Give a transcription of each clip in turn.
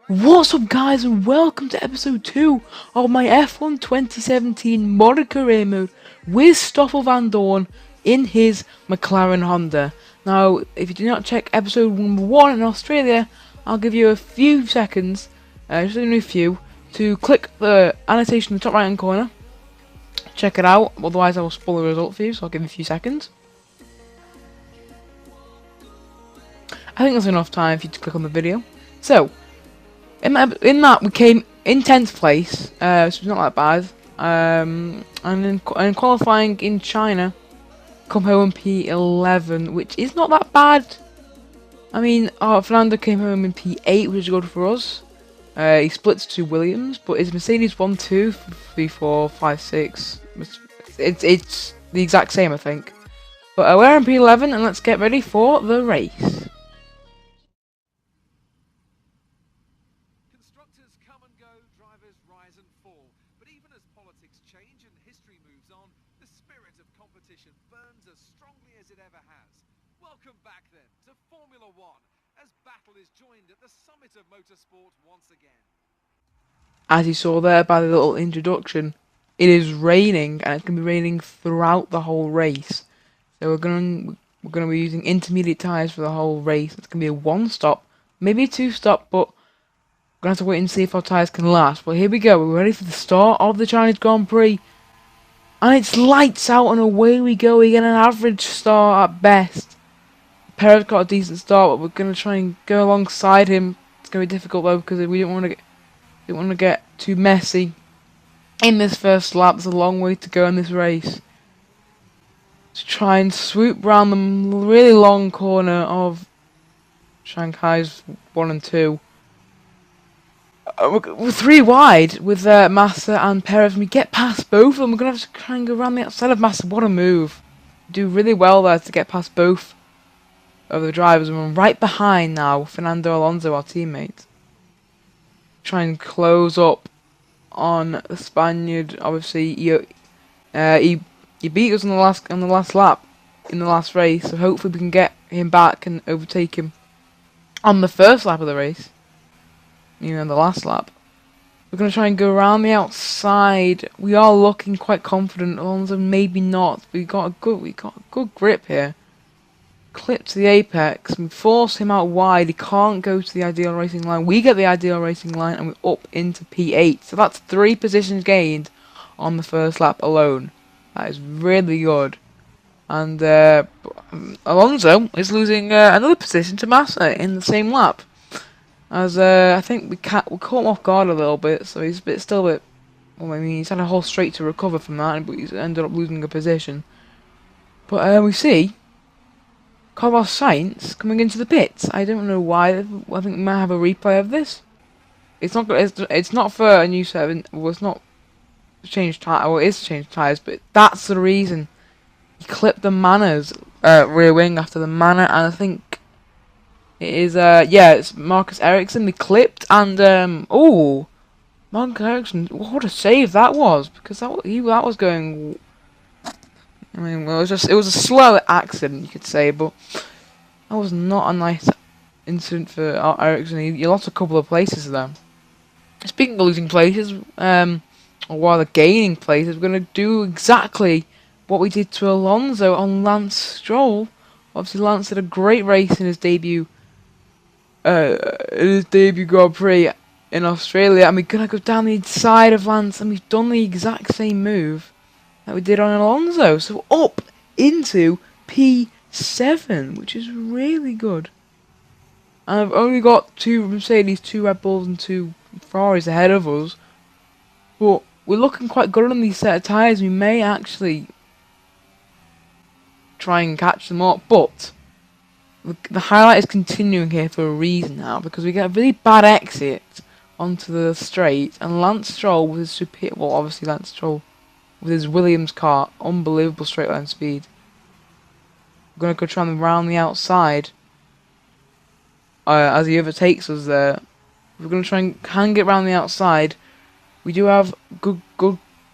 What's up guys, and welcome to episode 2 of my F1 2017 modded career mode with Stoffel Vandoorne in his McLaren Honda. Now, if you do not check episode number 1 in Australia, I'll give you a few seconds, just only a few, to click the annotation in the top right hand corner. Check it out, otherwise I will spoil the result for you, so I'll give you a few seconds. I think that's enough time for you to click on the video. So, in that we came in 10th place, so it's not that bad. And in qualifying in China, come home in P11, which is not that bad. I mean, Fernando came home in P8, which is good for us. He splits to Williams, but his Mercedes 1, 2, 3, 4, 5, 6. It's the exact same, I think. But we're in P11, and let's get ready for the race. Come and go, drivers rise and fall. But even as politics change and history moves on, the spirit of competition burns as strongly as it ever has. Welcome back then to Formula One, as battle is joined at the summit of motorsport once again. As you saw there by the little introduction, it is raining, and it's going to be raining throughout the whole race. So we're going to be using intermediate tyres for the whole race. It's going to be a one stop, maybe a two stop, but we're going to have to wait and see if our tyres can last. But here we go, we're ready for the start of the Chinese Grand Prix. And it's lights out and away we go. We get an average start at best. Perez got a decent start, but we're going to try and go alongside him. It's going to be difficult though, because we don't want to get too messy in this first lap. There's a long way to go in this race. To try and swoop round the really long corner of Shanghai's 1 and 2. We're 3 wide with Massa and Perez, and we get past both of them. We're going to have to try and go around the outside of Massa. What a move. Do really well there to get past both of the drivers. And we're right behind now Fernando Alonso, our teammate. Try and close up on the Spaniard. Obviously, he beat us on the last lap in the last race. So hopefully we can get him back and overtake him on the first lap of the race. The last lap. We're going to try and go around the outside. We are looking quite confident. Alonso maybe not. We got a good grip here. Clip to the apex. We force him out wide. He can't go to the ideal racing line. We get the ideal racing line and we're up into P8. So that's 3 positions gained on the first lap alone. That is really good. And Alonso is losing another position to Massa in the same lap. As I think we caught him off guard a little bit, so he's still a bit. Well, I mean, he's had a whole straight to recover from that, but he's ended up losing a position. But we see Carlos Sainz coming into the pits. I don't know why. I think we might have a replay of this. It's not. It's not for a new 7. Well, it's not changed tire. Well, it is changed tires, but that's the reason. He clipped the Manor's rear wing after the Manor, and I think. It is, yeah, it's Marcus Ericsson, they clipped, and, Marcus Ericsson, what a save that was, because that was going, I mean, well, it was a slow accident, you could say, but that was not a nice incident for Ericsson. He lost a couple of places there. Speaking of losing places, or rather gaining places, we're going to do exactly what we did to Alonso on Lance Stroll. Obviously, Lance did a great race in his debut Grand Prix in Australia, and we're gonna go down the inside of Lance, and we've done the exact same move that we did on Alonso. So up into P7, which is really good. And I've only got 2 Mercedes, 2 Red Bulls, and 2 Ferraris ahead of us. But we're looking quite good on these set of tyres. We may actually try and catch them up, but the highlight is continuing here for a reason now, because we get a really bad exit onto the straight, and Lance Stroll with his obviously Lance Stroll with his Williams car, unbelievable straight line speed. We're gonna go try and round the outside as he overtakes us there. We're gonna try and hang it round the outside. We do have good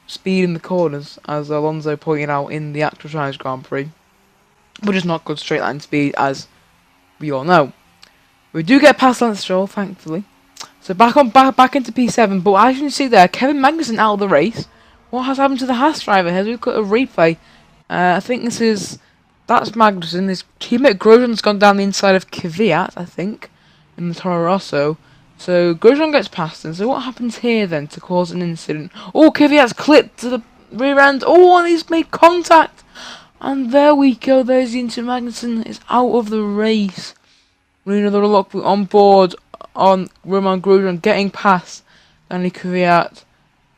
speed in the corners, as Alonso pointed out in the actual Chinese Grand Prix, but just not good straight line speed, as we all know. We do get past Lance Stroll, thankfully, So back into P7, but as you can see there, Kevin Magnussen out of the race. What has happened to the Haas driver? As we've got a replay, I think that's Magnussen. His teammate Grosjean's gone down the inside of Kvyat, I think, in the Toro Rosso. So Grosjean gets past him. So what happens here then to cause an incident? Oh, Kvyat's clipped to the rear end. Oh, and he's made contact. And there we go. There's the incident. Magnussen is out of the race. We need another look on board on Roman Grosjean getting past Danny Kvyat.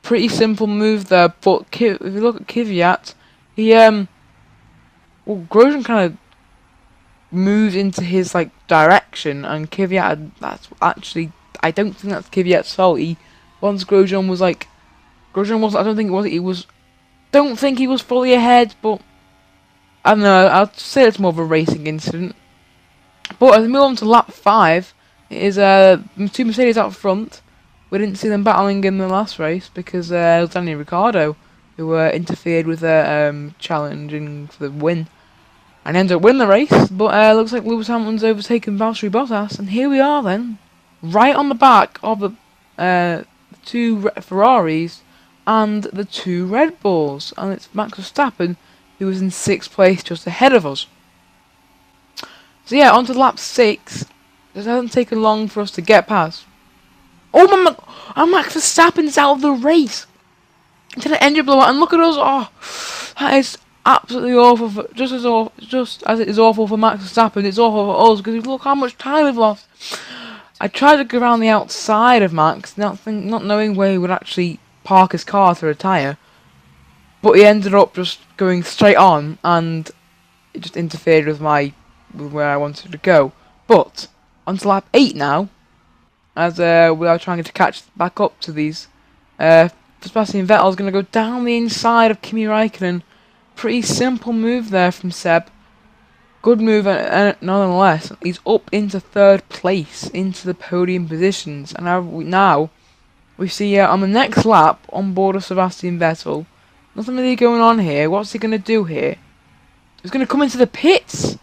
Pretty simple move there, but if you look at Kvyat, he Grosjean kind of moved into his direction, and Kvyat, that's actually, I don't think that's Kvyat's fault. Once Grosjean was Grosjean was, I don't think it was, don't think he was fully ahead, but I don't know. I'll say it's more of a racing incident. But as we move on to lap 5, it is two Mercedes out front. We didn't see them battling in the last race because it was Daniel Ricciardo who interfered with challenging for the win. And ended up winning the race, but looks like Lewis Hamilton's overtaken Valtteri Bottas. And here we are then, right on the back of the two Ferraris and the two Red Bulls. And it's Max Verstappen who was in 6th place just ahead of us. So yeah, on to lap 6. It hasn't taken long for us to get past. Oh my! Max Verstappen's out of the race. Did an engine blow out? And look at us! Oh, that is absolutely awful. Just as it is awful for Max Verstappen, it's awful for us because look how much time we've lost. I tried to go around the outside of Max, not knowing where he would actually park his car to retire, but he ended up just going straight on, and it just interfered with where I wanted to go. But on to lap 8 now, as we are trying to catch back up to these. Sebastian Vettel is going to go down the inside of Kimi Raikkonen. Pretty simple move there from Seb. Good move, nonetheless. He's up into 3rd place, into the podium positions. And now we see on the next lap, on board of Sebastian Vettel, nothing really going on here. What's he going to do here? He's going to come into the pits.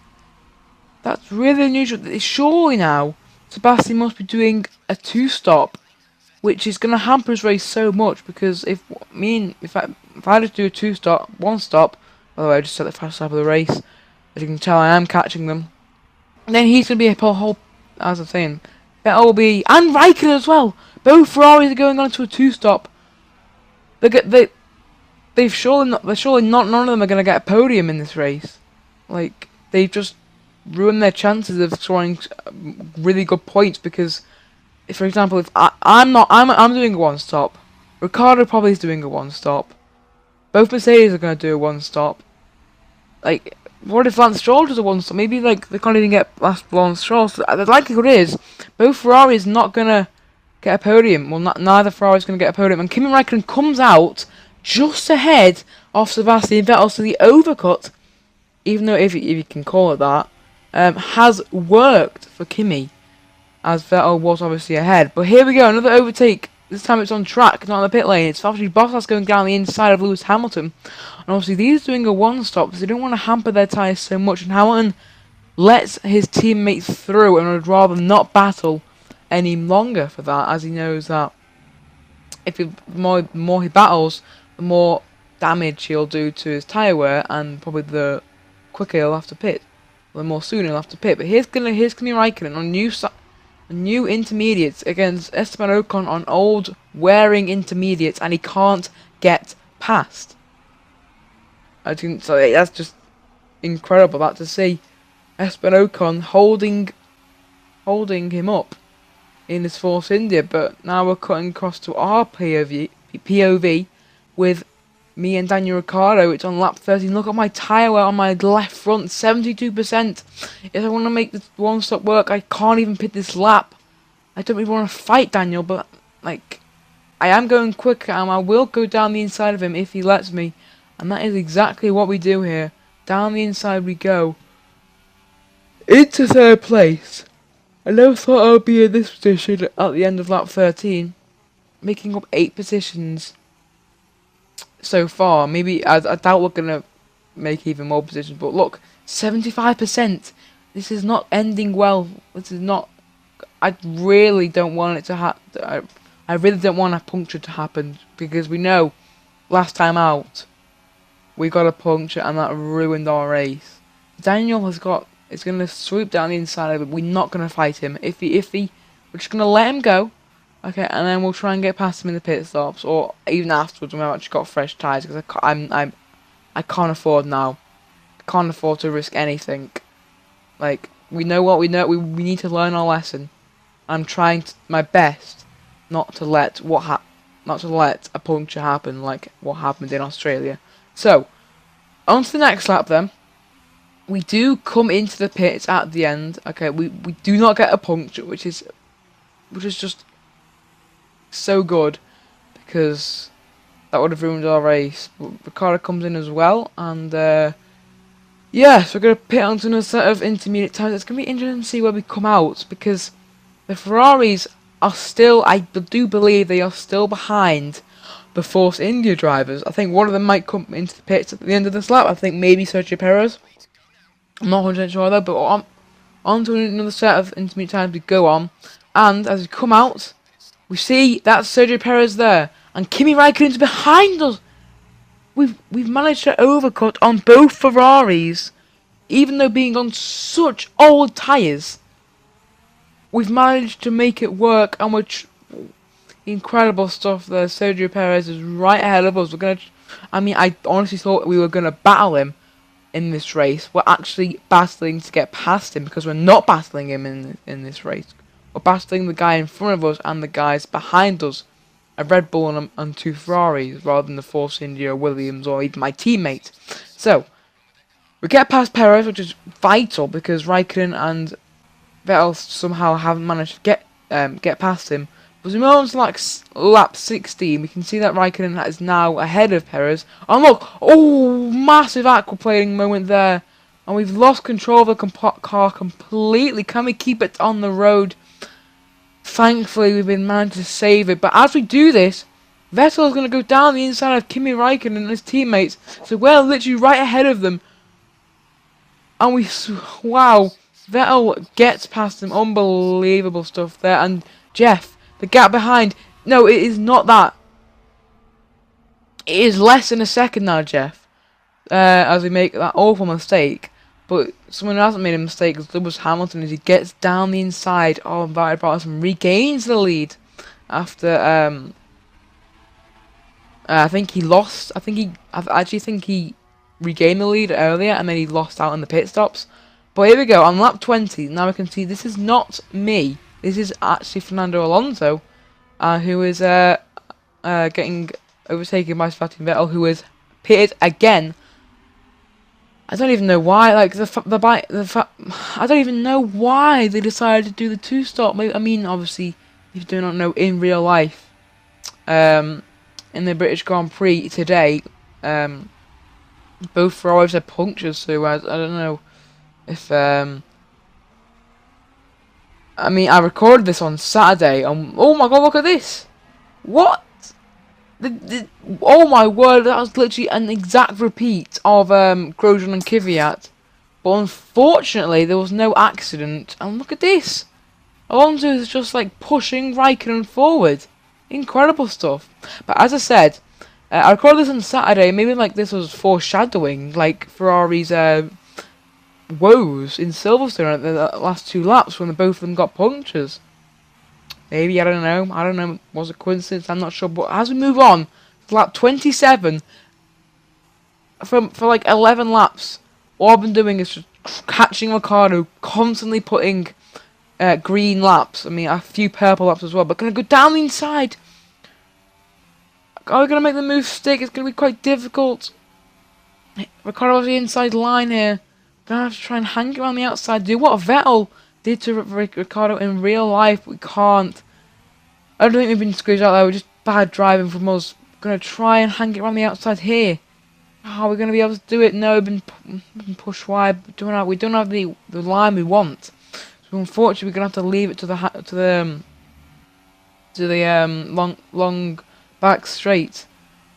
That's really unusual. Surely now, Sebastian must be doing a 2-stop, which is going to hamper his race so much, because if I just do a 2-stop, 1-stop, by the way, I just set the fast lap of the race, as you can tell I am catching them, and then he's going to be a whole, as I'm saying, Vettel will be, and Raikkonen as well, both Ferraris are going on to a 2-stop. They've surely not, none of them are going to get a podium in this race. They've just ruined their chances of scoring really good points, because if, for example, if I'm doing a 1-stop, Ricciardo probably is doing a 1-stop, both Mercedes are going to do a 1-stop. What if Lance Stroll does a 1-stop? Maybe they can't even get Lance Stroll. So the likelihood is both Ferraris not going to get a podium. Well, neither Ferrari is going to get a podium, and Kimi Raikkonen comes out just ahead of Sebastian Vettel, so the overcut, even though if you can call it that, has worked for Kimi, as Vettel was obviously ahead. But here we go, another overtake. This time it's on track, not on the pit lane. It's Valtteri Bottas going down the inside of Lewis Hamilton. And obviously these doing a 1-stop, so they don't want to hamper their tyres so much. And Hamilton lets his teammates through and would rather not battle any longer for that, as he knows that if the more he battles, the more damage he'll do to his tyre wear, and probably the quicker he'll have to pit. The more soon he'll have to pit. But here's Kimi Raikkonen on new intermediates against Esteban Ocon on old wearing intermediates, and he can't get past. So that's just incredible that to see Esteban Ocon holding him up in his Force India. But now we're cutting across to our POV with me and Daniel Ricciardo. It's on lap 13. Look at my tyre wear on my left front, 72%. If I want to make this 1-stop work, I can't even pit this lap. I don't even want to fight Daniel, but I am going quick, and I will go down the inside of him if he lets me. And that is exactly what we do here. Down the inside we go. Into 3rd place. I never thought I would be in this position at the end of lap 13. Making up 8 positions so far. Maybe, I doubt we're going to make even more positions. But look, 75%. This is not ending well. This is not I really don't want it to happen. I really don't want a puncture to happen, because we know last time out we got a puncture and that ruined our race. Daniel is going to swoop down the inside of it. We're not going to fight him. If he, we're just going to let him go. Okay, and then we'll try and get past him in the pit stops, or even afterwards when I've actually got fresh tyres, because I can't afford now. I can't afford to risk anything. Like, we know what we know. We need to learn our lesson. I'm trying my best not to let a puncture happen like what happened in Australia. So, on to the next lap then. We do come into the pits at the end. Okay, we do not get a puncture, which is just so good, because that would have ruined our race. But Ricardo comes in as well, and yeah, so we're going to pit onto another set of intermediate times. It's going to be interesting to see where we come out, because the Ferraris are still, I do believe they are still behind the Force India drivers. I think one of them might come into the pits at the end of this lap. I think maybe Sergio Perez. I'm not 100% sure though, but on to another set of intermediate times we go on. And as we come out, we see that Sergio Perez there, and Kimi Raikkonen's behind us. We've managed to overcut on both Ferraris, even though being on such old tyres. We've managed to make it work, and we're incredible stuff there. Sergio Perez is right ahead of us. I honestly thought we were gonna battle him in this race. We're actually battling to get past him, because we're not battling him in this race. We're battling the guy in front of us and the guys behind us. A Red Bull and two Ferraris, rather than the Force India, Williams, or even my teammate. So, we get past Perez, which is vital, because Raikkonen and Vettel somehow haven't managed to get past him. But as we move on to like lap 16, we can see that Raikkonen is now ahead of Perez. And look, oh, massive aquaplaning moment there. And we've lost control of the car completely. Can we keep it on the road? Thankfully, we've been managed to save it. But as we do this, Vettel is going to go down the inside of Kimi Raikkonen and his teammates. So we're literally right ahead of them. And wow, Vettel gets past them. Unbelievable stuff there. And Jeff, the gap behind. No, it is not that. It is less than a second now, Jeff. As we make that awful mistake. But someone who hasn't made a mistake is Lewis Hamilton, as he gets down the inside of Valtteri Bottas and regains the lead after I think he lost. I actually think he regained the lead earlier, and then he lost out in the pit stops. But here we go on lap 20. Now we can see this is not me. This is actually Fernando Alonso, who is getting overtaken by Sebastian Vettel, who is pitted again. I don't even know why. Like I don't even know why they decided to do the two-stop. I mean, obviously, if you do not know, in real life, in the British Grand Prix today, both Ferraris had punctures. So I don't know if I mean, I recorded this on Saturday. Oh my god, look at this! What? Oh my word, that was literally an exact repeat of Grosjean and Kvyat. But unfortunately, there was no accident. And look at this! Alonso is just like pushing Raikkonen forward. Incredible stuff. But as I said, I recorded this on Saturday. Maybe like this was foreshadowing like Ferrari's woes in Silverstone at the last two laps when both of them got punctures. Maybe, I don't know, was it coincidence? I'm not sure. But as we move on to lap 27, for like 11 laps, all I've been doing is just catching Ricciardo, constantly putting green laps. I mean, a few purple laps as well, but going to go down the inside. Are we going to make the move stick? It's going to be quite difficult. Ricciardo's the inside line here. Going to have to try and hang it around the outside. Do what Vettel did to Ricciardo in real life. We can't. I don't think we've been squeezed out there. We're just bad driving from us. Going to try and hang it around the outside here. Are we going to be able to do it? No, we've been pushed wide. We don't have the line we want. So unfortunately, we're going to have to leave it to the long back straight.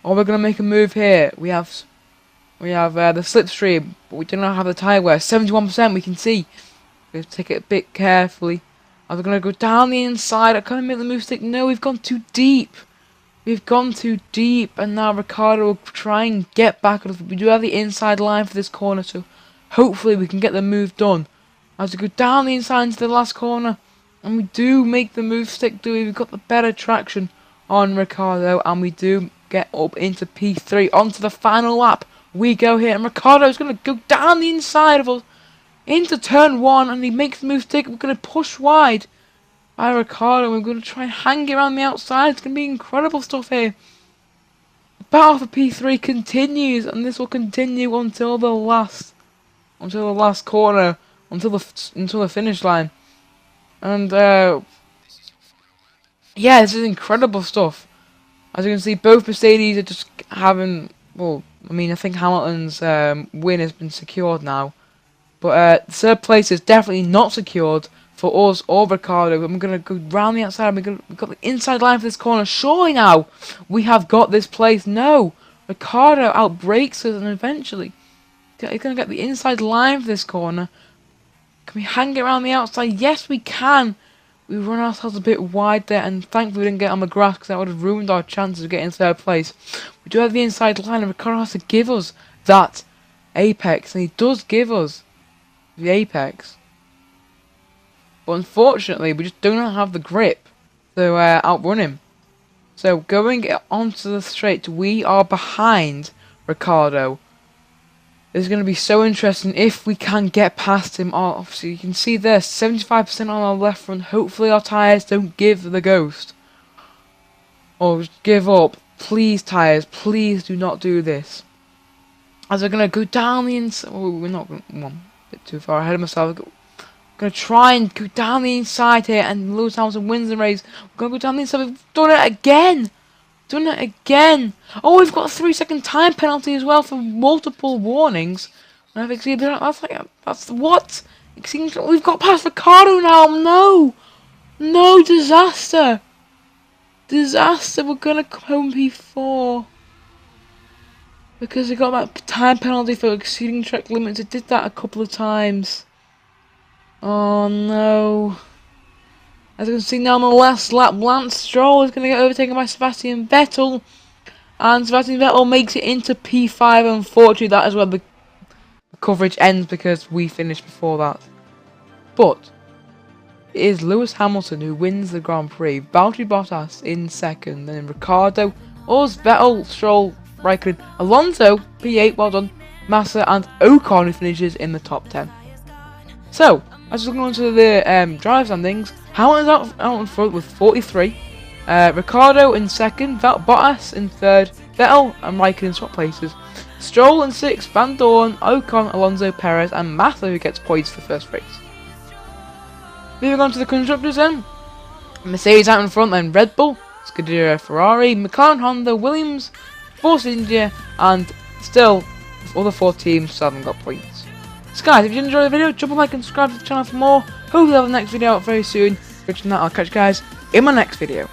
Or we're going to make a move here. We have the slipstream, but we do not have the tyre wear. 71% we can see. We have to take it a bit carefully. Are we going to go down the inside? I can't make the move stick. No, we've gone too deep. We've gone too deep, and now Ricciardo will try and get back. We do have the inside line for this corner, so hopefully we can get the move done. As we go down the inside into the last corner, and we do make the move stick do it. We've got the better traction on Ricciardo, and we do get up into P3, onto the final lap. We go here, and Ricciardo's going to go down the inside of us into turn 1, and he makes the move stick. We're going to push wide by Ricciardo. We're going to try and hang it around the outside. It's going to be incredible stuff here. The battle for P3 continues, and this will continue until the last corner, until the finish line. And yeah, this is incredible stuff. As you can see, both Mercedes are just having, well, I mean, I think Hamilton's win has been secured now. But third place is definitely not secured for us or Ricciardo. I'm going to go round the outside. We've got the inside line for this corner. Surely now we have got this place. No, Ricciardo outbrakes us, and eventually he's going to get the inside line for this corner. Can we hang it around the outside? Yes, we can. We run ourselves a bit wide there, and thankfully we didn't get on the grass because that would have ruined our chances of getting third place. We do have the inside line, and Ricciardo has to give us that apex, and he does give us the apex. But unfortunately, we just do not have the grip to outrun him. So going onto the straight, we are behind Ricciardo. It's going to be so interesting if we can get past him. Oh, obviously, you can see there, 75% on our left front. Hopefully our tyres don't give the ghost. Or just give up. Please, tyres, please do not do this. As we're going to go down the inside. Oh, we're not going to... bit too far ahead of myself. I'm going to try and go down the inside here, and Lewis Hamilton wins the race. We're going to go down the inside. We've done it again. Done it again. Oh, we've got a 3-second time penalty as well for multiple warnings. And I've exceeded that. That's what? We've got past Ricciardo now. No. No, disaster. Disaster. We're going to come home P4. Because we got that time penalty for exceeding track limits. It did that a couple of times. Oh no. As you can see now on the last lap, Lance Stroll is going to get overtaken by Sebastian Vettel. And Sebastian Vettel makes it into P5. Unfortunately, that is where the coverage ends because we finished before that. But it is Lewis Hamilton who wins the Grand Prix. Valtteri Bottas in second. Then Ricciardo, us, Vettel, Stroll, Raikkonen, Alonso, P8, well done, Massa and Ocon who finishes in the top 10. So, as we're going on to the drive standings, Hamilton's out in front with 43, Ricciardo in second, Bottas in third, Vettel and Raikkonen swap places, Stroll in sixth, Vandoorne, Ocon, Alonso, Perez and Massa who gets points for the first race. Moving on to the constructors then, Mercedes out in front, then Red Bull, Scuderia Ferrari, McLaren, Honda, Williams, Force India, and still other 4 teams still haven't got points. So guys, if you enjoyed the video, drop a like and subscribe to the channel for more. Hopefully I'll have the next video out very soon. I'll catch you guys in my next video.